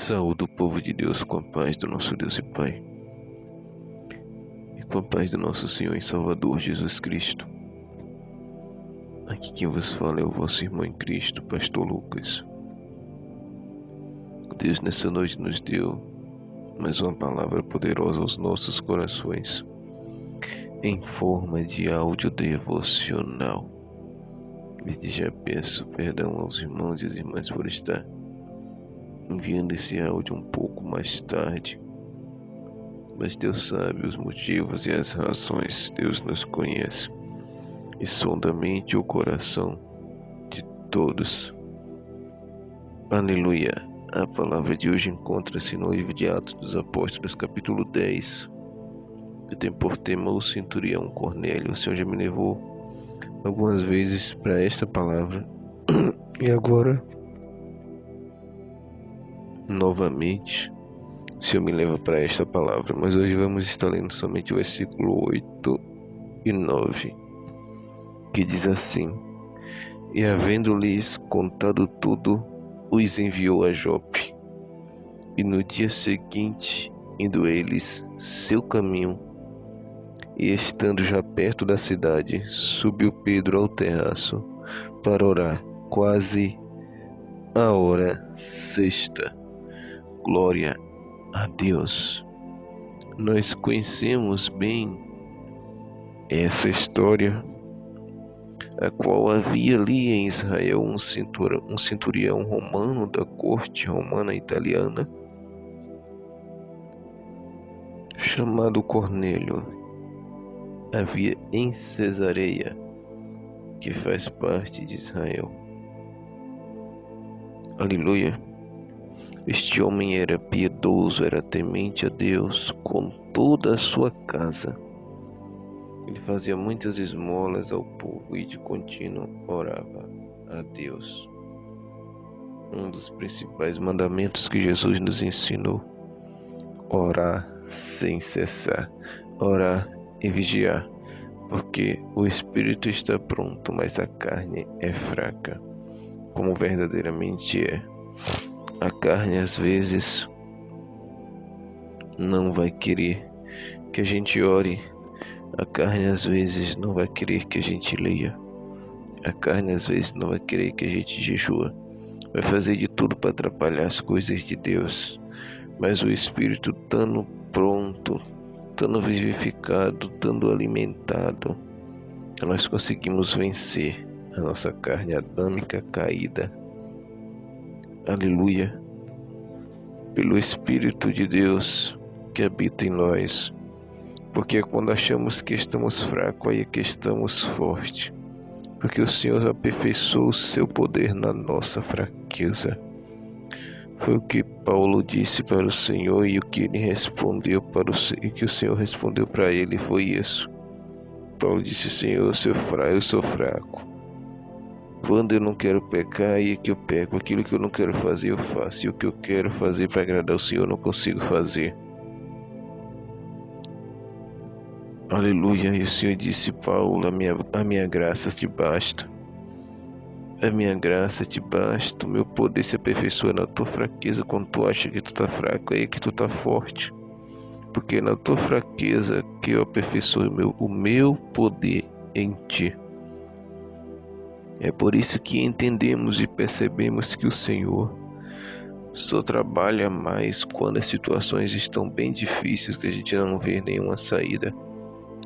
Saúde o povo de Deus com a paz do nosso Deus e Pai, e com a paz do nosso Senhor e Salvador Jesus Cristo. Aqui quem vos fala é o vosso irmão em Cristo, Pastor Lucas. Deus nessa noite nos deu mais uma palavra poderosa aos nossos corações, em forma de áudio devocional. Desde já peço perdão aos irmãos e às irmãs por estar enviando esse áudio um pouco mais tarde, mas Deus sabe os motivos e as razões. Deus nos conhece e sonda a mente e o coração de todos. Aleluia. A palavra de hoje encontra-se no livro de Atos dos Apóstolos, capítulo 10, que tem por tema o centurião Cornélio. O Senhor já me levou algumas vezes para esta palavra e agora novamente o Senhor me leva para esta palavra, mas hoje vamos estar lendo somente o versículo 8 e 9, que diz assim: E havendo-lhes contado tudo, os enviou a Jope. E no dia seguinte, indo eles seu caminho, e estando já perto da cidade, subiu Pedro ao terraço para orar, quase a hora sexta. Glória a Deus. Nós conhecemos bem essa história, a qual havia ali em Israel um centurião romano da corte romana italiana, chamado Cornélio. Havia em Cesareia, que faz parte de Israel. Aleluia. Este homem era piedoso, era temente a Deus com toda a sua casa. Ele fazia muitas esmolas ao povo e de contínuo orava a Deus. Um dos principais mandamentos que Jesus nos ensinou: orar sem cessar, orar e vigiar, porque o espírito está pronto, mas a carne é fraca, como verdadeiramente é. A carne às vezes não vai querer que a gente ore. A carne às vezes não vai querer que a gente leia. A carne às vezes não vai querer que a gente jejua. Vai fazer de tudo para atrapalhar as coisas de Deus. Mas o Espírito estando pronto, estando vivificado, estando alimentado, nós conseguimos vencer a nossa carne adâmica caída. Aleluia. Pelo Espírito de Deus que habita em nós. Porque é quando achamos que estamos fracos, aí é que estamos fortes. Porque o Senhor aperfeiçoou o seu poder na nossa fraqueza. Foi o que Paulo disse para o Senhor, e o que ele respondeu para o Senhor, e que o Senhor respondeu para ele foi isso. Paulo disse: Senhor, eu sou fraco. Quando eu não quero pecar, aí é que eu peco. Aquilo que eu não quero fazer, eu faço. E o que eu quero fazer para agradar o Senhor, eu não consigo fazer. Aleluia. E o Senhor disse: Paulo, a minha graça te basta. A minha graça te basta. O meu poder se aperfeiçoa na tua fraqueza. Quando tu acha que tu tá fraco, aí é que tu tá forte. Porque é na tua fraqueza que eu aperfeiçoo o meu poder em ti. É por isso que entendemos e percebemos que o Senhor só trabalha mais quando as situações estão bem difíceis, que a gente não vê nenhuma saída.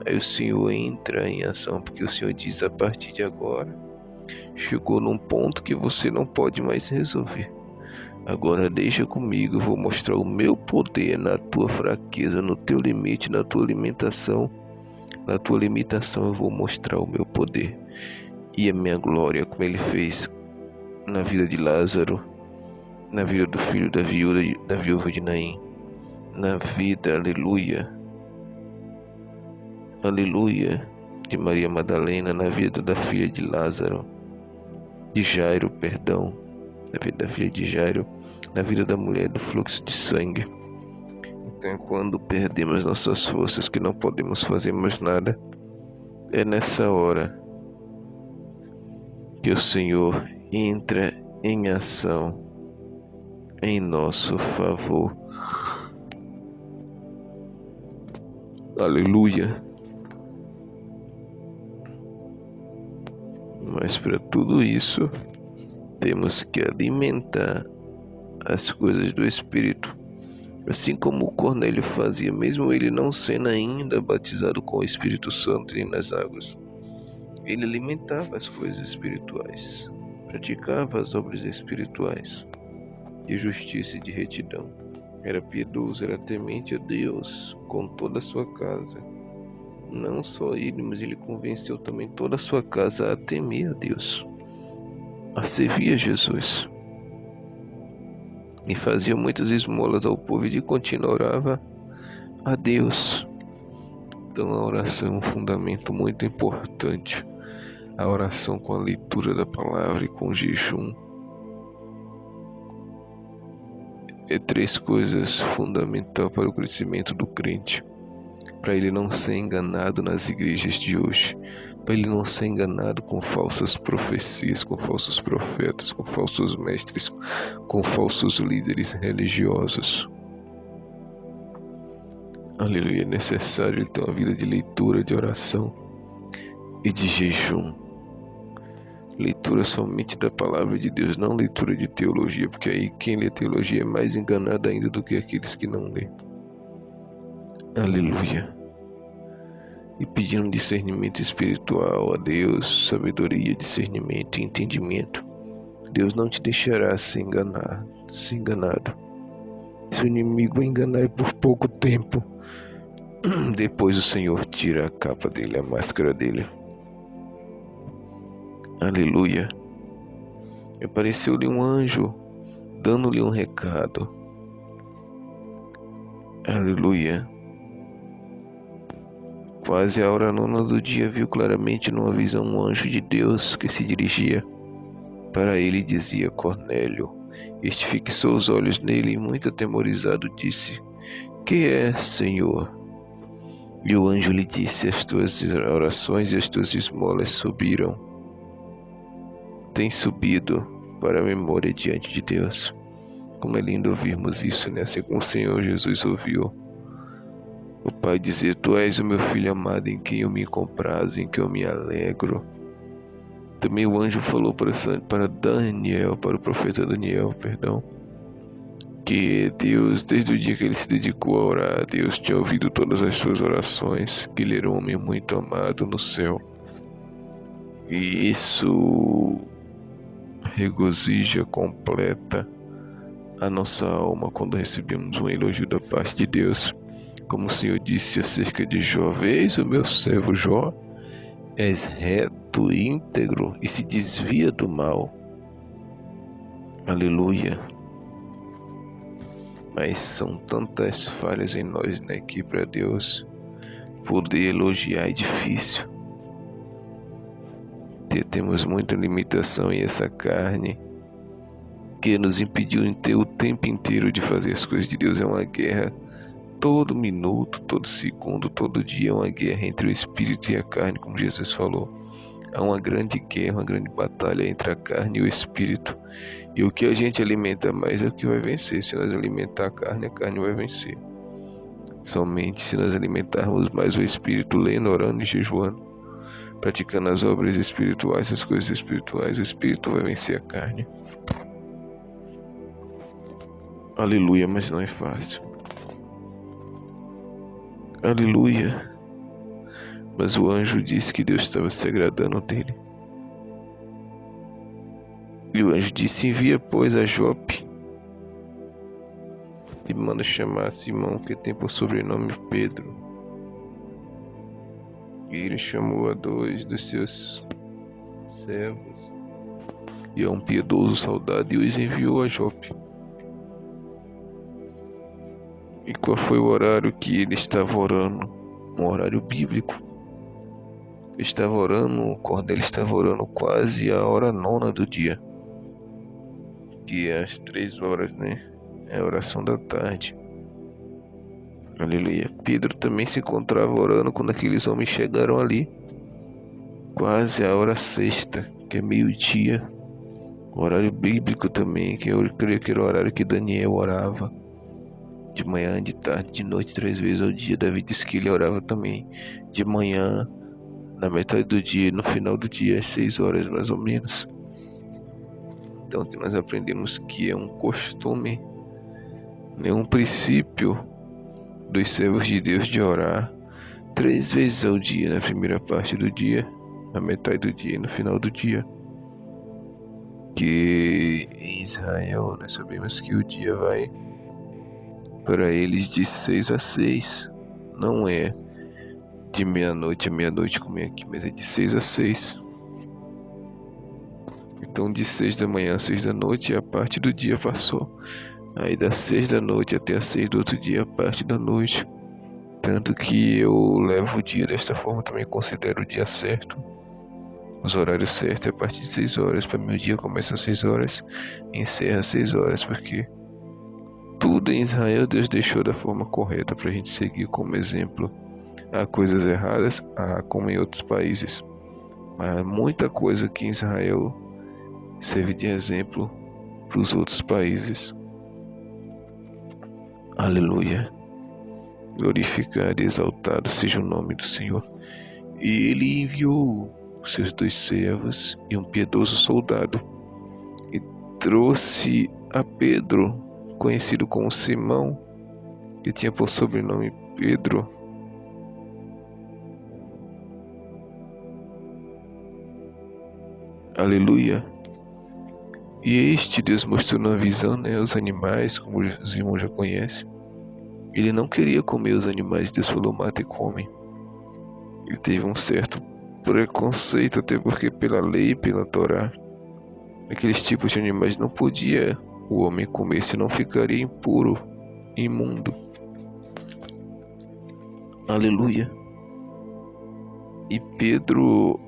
Aí o Senhor entra em ação, porque o Senhor diz: a partir de agora, chegou num ponto que você não pode mais resolver. Agora deixa comigo, eu vou mostrar o meu poder na tua fraqueza, no teu limite, na tua alimentação. Na tua limitação eu vou mostrar o meu poder e a minha glória, como ele fez na vida de Lázaro, na vida do filho da viúva de Naim, na vida, aleluia, de Maria Madalena, na vida da filha de Lázaro, de Jairo, perdão, na vida da filha de Jairo, na vida da mulher do fluxo de sangue. Então, quando perdemos nossas forças, que não podemos fazer mais nada, é nessa hora que o Senhor entra em ação em nosso favor. Aleluia. Mas para tudo isso, temos que alimentar as coisas do Espírito. Assim como o Cornélio fazia, mesmo ele não sendo ainda batizado com o Espírito Santo e nas águas. Ele alimentava as coisas espirituais, praticava as obras espirituais de justiça e de retidão. Era piedoso, era temente a Deus com toda a sua casa. Não só ele, mas ele convenceu também toda a sua casa a temer a Deus, a servir a Jesus. E fazia muitas esmolas ao povo e de continuo orava a Deus. Então a oração é um fundamento muito importante. A oração com a leitura da palavra e com o jejum é 3 coisas fundamentais para o crescimento do crente. Para ele não ser enganado nas igrejas de hoje. Para ele não ser enganado com falsas profecias, com falsos profetas, com falsos mestres, com falsos líderes religiosos. Aleluia, é necessário ele ter uma vida de leitura, de oração e de jejum. Leitura somente da palavra de Deus, não leitura de teologia, porque aí quem lê teologia é mais enganado ainda do que aqueles que não lê. Aleluia. E pedindo discernimento espiritual a Deus, sabedoria, discernimento e entendimento. Deus não te deixará ser enganado. Se o inimigo enganar por pouco tempo, depois o Senhor tira a capa dele, a máscara dele. Aleluia. Apareceu-lhe um anjo, dando-lhe um recado. Aleluia. Quase a hora 9 do dia, viu claramente numa visão um anjo de Deus que se dirigia para ele e dizia: Cornélio. Este fixou os olhos nele e, muito atemorizado, disse: Que é, Senhor? E o anjo lhe disse: As tuas orações e as tuas esmolas subiram. Tem subido para a memória diante de Deus. Como é lindo ouvirmos isso, né? Assim como o Senhor Jesus ouviu o Pai dizer: Tu és o meu filho amado, em quem eu me comprazo, em quem eu me alegro. Também o anjo falou para Daniel, para o profeta Daniel, que Deus, desde o dia que ele se dedicou a orar, Deus tinha ouvido todas as suas orações, que ele era um homem muito amado no céu. E isso regozija, completa a nossa alma quando recebemos um elogio da parte de Deus. Como o Senhor disse acerca de Jó: Vês o meu servo Jó, és reto e íntegro e se desvia do mal. Aleluia. Mas são tantas falhas em nós, né, que para Deus poder elogiar é difícil. Temos muita limitação em essa carne que nos impediu em ter o tempo inteiro de fazer as coisas de Deus. É uma guerra todo minuto, todo segundo, todo dia, é uma guerra entre o espírito e a carne, como Jesus falou. Há uma grande guerra, uma grande batalha entre a carne e o espírito. E o que a gente alimenta mais é o que vai vencer. Se nós alimentar a carne vai vencer. Somente se nós alimentarmos mais o espírito, lendo, orando e jejuando, praticando as obras espirituais, as coisas espirituais, o espírito vai vencer a carne. Aleluia, mas não é fácil. Aleluia. Mas o anjo disse que Deus estava se agradando dele. E o anjo disse: Envia, pois, a Jope e manda chamar Simão, que tem por sobrenome Pedro. E ele chamou a 2 dos seus servos e a um piedoso soldado e os enviou a Jope. E qual foi o horário que ele estava orando? Um horário bíblico. Cornélio estava orando quase a hora 9 do dia, que é às 3 horas, né? É a oração da tarde. Aleluia. Pedro também se encontrava orando quando aqueles homens chegaram ali, quase a hora 6, que é meio-dia. O horário bíblico também, que eu creio que era o horário que Daniel orava. De manhã, de tarde, de noite, 3 vezes ao dia. Davi disse que ele orava também de manhã, na metade do dia e no final do dia, às 6 horas mais ou menos. Então que nós aprendemos que é um costume, é um princípio dos servos de Deus de orar 3 vezes ao dia, na primeira parte do dia, na metade do dia e no final do dia. Que em Israel nós sabemos que o dia vai para eles de 6 a 6. Não é de meia-noite a meia-noite como é aqui, mas é de 6 a 6. Então de 6 da manhã a 6 da noite a parte do dia passou. Aí das 6 da noite até as 6 do outro dia a parte da noite. Tanto que eu levo o dia desta forma, também considero o dia certo. Os horários certos é a partir de 6 horas. Para mim o dia começa às 6 horas e encerra às 6 horas, porque tudo em Israel Deus deixou da forma correta para a gente seguir como exemplo. Há coisas erradas, como em outros países, mas muita coisa aqui em Israel serve de exemplo para os outros países. Aleluia. Glorificado e exaltado seja o nome do Senhor. E ele enviou seus 2 servos e um piedoso soldado, e trouxe a Pedro, conhecido como Simão, que tinha por sobrenome Pedro. Aleluia. E este Deus mostrou na visão, os animais, como os irmãos já conhecem. Ele não queria comer os animais, Deus falou: mata e come. Ele teve um certo preconceito, até porque pela lei, pela Torá, aqueles tipos de animais não podia o homem comer, senão ficaria impuro, imundo. Aleluia. E Pedro,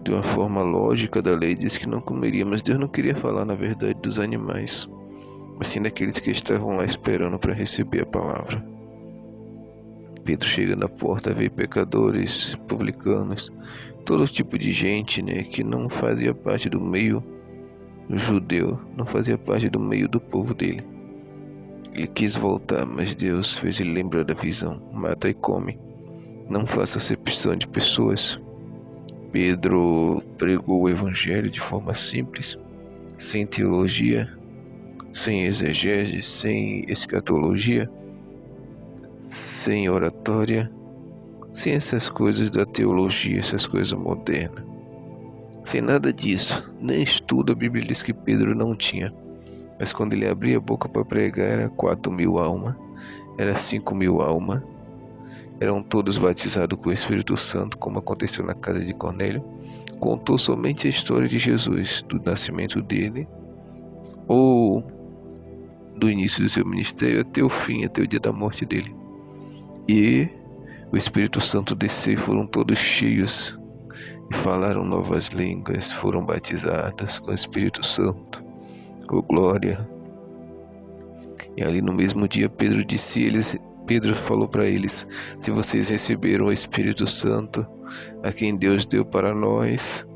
de uma forma lógica da lei, disse que não comeria, mas Deus não queria falar na verdade dos animais, mas sim daqueles que estavam lá esperando para receber a palavra. Pedro chega na porta, vê pecadores, publicanos, todo tipo de gente, que não fazia parte do meio judeu, não fazia parte do meio do povo dele. Ele quis voltar, mas Deus fez ele lembrar da visão: mata e come, não faça acepção de pessoas. Pedro pregou o evangelho de forma simples, sem teologia, sem exegese, sem escatologia, sem oratória, sem essas coisas da teologia, essas coisas modernas. Sem nada disso, nem estudo a Bíblia diz que Pedro não tinha. Mas quando ele abria a boca para pregar, era 4.000 almas, era 5.000 almas. Eram todos batizados com o Espírito Santo, como aconteceu na casa de Cornélio. Contou somente a história de Jesus, do nascimento dele, ou do início do seu ministério até o fim, até o dia da morte dele. E o Espírito Santo desceu, foram todos cheios e falaram novas línguas, foram batizados com o Espírito Santo. Oh, glória! E ali no mesmo dia Pedro falou para eles: se vocês receberam o Espírito Santo, a quem Deus deu para nós,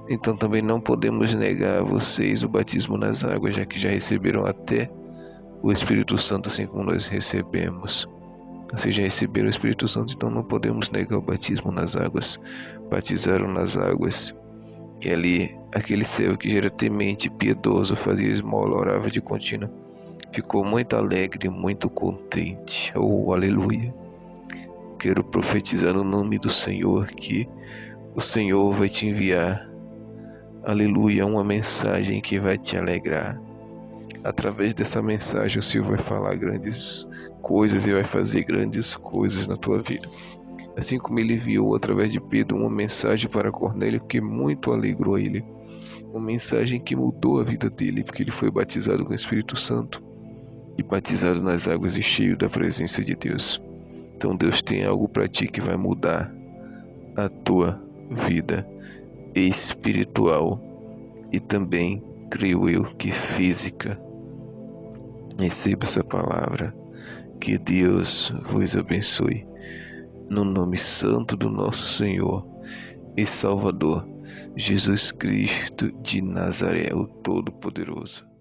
então também não podemos negar a vocês o batismo nas águas, já que já receberam até o Espírito Santo assim como nós recebemos. Vocês já receberam o Espírito Santo, então não podemos negar o batismo nas águas. Batizaram nas águas. E ali, aquele servo que já era temente, piedoso, fazia esmola, orava de contínuo, ficou muito alegre, muito contente. Oh, aleluia. Quero profetizar no nome do Senhor que o Senhor vai te enviar, aleluia, uma mensagem que vai te alegrar. Através dessa mensagem o Senhor vai falar grandes coisas e vai fazer grandes coisas na tua vida. Assim como ele enviou através de Pedro uma mensagem para Cornélio que muito alegrou ele. Uma mensagem que mudou a vida dele, porque ele foi batizado com o Espírito Santo e batizado nas águas e cheio da presença de Deus. Então Deus tem algo para ti que vai mudar a tua vida espiritual e também, creio eu, que física. Receba essa palavra. Que Deus vos abençoe. No nome santo do nosso Senhor e Salvador, Jesus Cristo de Nazaré, o Todo-Poderoso.